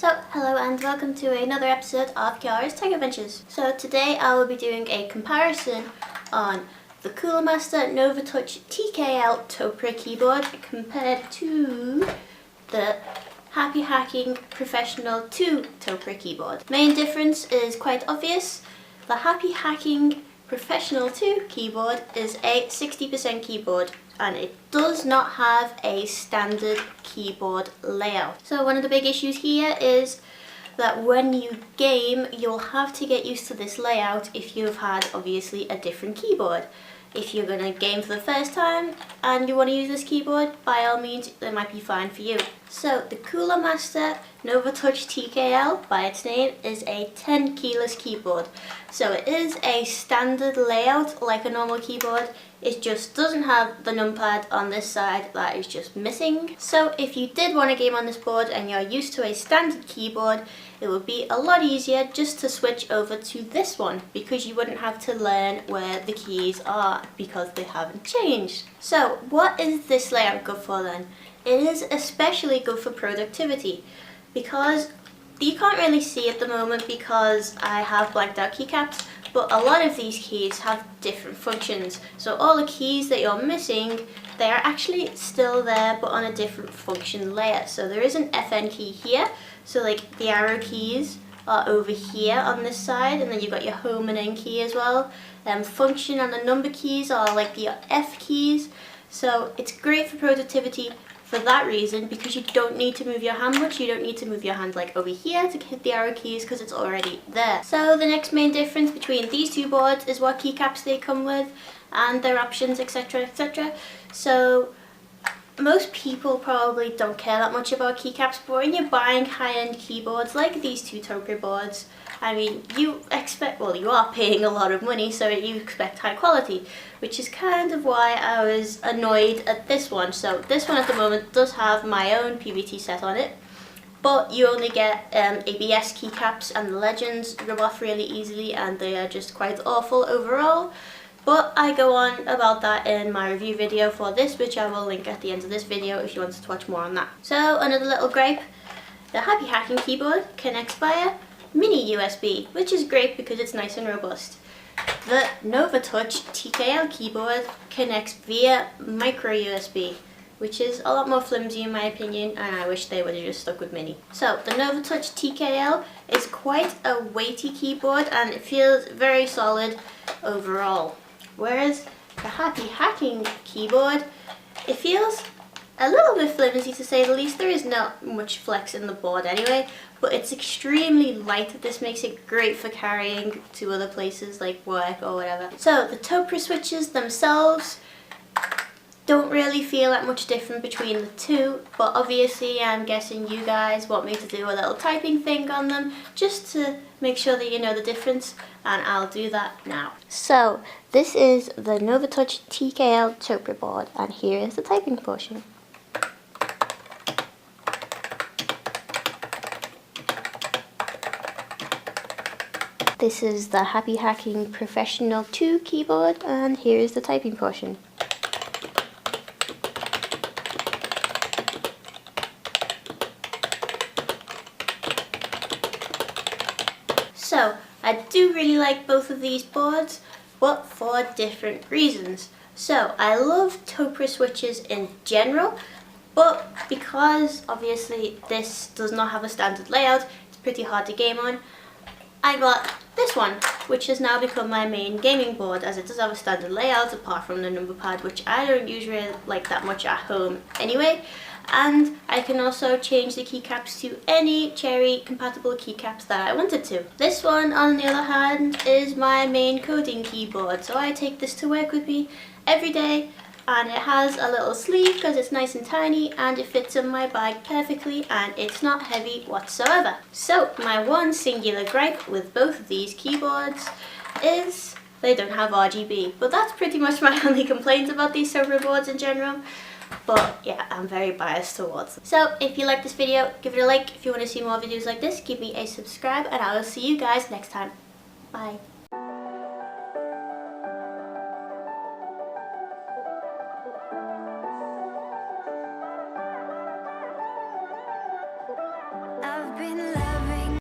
So, hello and welcome to another episode of Keiara's Tech Adventures. So today I will be doing a comparison on the Cooler Master Novatouch TKL Topre keyboard compared to the Happy Hacking Professional 2 Topre keyboard. Main difference is quite obvious. The Happy Hacking Professional 2 keyboard is a 60% keyboard and it does not have a standard keyboard layout. So one of the big issues here is that when you game, you'll have to get used to this layout if you've had obviously a different keyboard. If you're going to game for the first time and you want to use this keyboard, by all means it might be fine for you. So the Cooler Master Novatouch TKL, by its name, is a 10 keyless keyboard. So it is a standard layout like a normal keyboard. It just doesn't have the numpad on this side, that is just missing. So if you did want to game on this board and you're used to a standard keyboard, it would be a lot easier just to switch over to this one because you wouldn't have to learn where the keys are because they haven't changed. So what is this layout good for then? It is especially good for productivity because you can't really see at the moment because I have blanked out keycaps, but a lot of these keys have different functions. So all the keys that you're missing, they are actually still there but on a different function layer. So there is an FN key here, so like the arrow keys are over here on this side, and then you've got your home and end key as well. Function and the number keys are like the F keys, so it's great for productivity for that reason because you don't need to move your hand much. You don't need to move your hand like over here to hit the arrow keys because it's already there. So the next main difference between these two boards is what keycaps they come with and their options, etc, etc. So most people probably don't care that much about keycaps, but when you're buying high-end keyboards like these two Topre boards, I mean, you expect, well, you are paying a lot of money, so you expect high quality, which is kind of why I was annoyed at this one. So this one at the moment does have my own PBT set on it, but you only get ABS keycaps, and the legends rub off really easily and they are just quite awful overall. But I go on about that in my review video for this, which I will link at the end of this video if you wanted to watch more on that. So another little gripe, the Happy Hacking keyboard connects via mini USB, which is great because it's nice and robust. The Novatouch TKL keyboard connects via micro USB, which is a lot more flimsy in my opinion, and I wish they would have just stuck with mini. So the Novatouch TKL is quite a weighty keyboard and it feels very solid overall. Whereas the Happy Hacking keyboard, it feels a little bit flimsy to say the least. There is not much flex in the board anyway, but it's extremely light. This makes it great for carrying to other places like work or whatever. So the Topre switches themselves don't really feel that much different between the two, but obviously I'm guessing you guys want me to do a little typing thing on them just to make sure that you know the difference, and I'll do that now. So this is the Novatouch TKL Topre board, and here is the typing portion. This is the Happy Hacking Professional 2 keyboard, and here is the typing portion. So, I do really like both of these boards, but for different reasons. So, I love Topre switches in general, but because obviously this does not have a standard layout, it's pretty hard to game on, I got this one, which has now become my main gaming board as it does have a standard layout apart from the number pad, which I don't usually like that much at home anyway. And I can also change the keycaps to any Cherry compatible keycaps that I wanted to. This one, on the other hand, is my main coding keyboard, so I take this to work with me every day, and it has a little sleeve because it's nice and tiny and it fits in my bag perfectly and it's not heavy whatsoever. So my one singular gripe with both of these keyboards is they don't have RGB, but that's pretty much my only complaint about these Topre boards in general. But yeah, I'm very biased towards them. So if you like this video, give it a like. If you want to see more videos like this, give me a subscribe, and I will see you guys next time. Bye.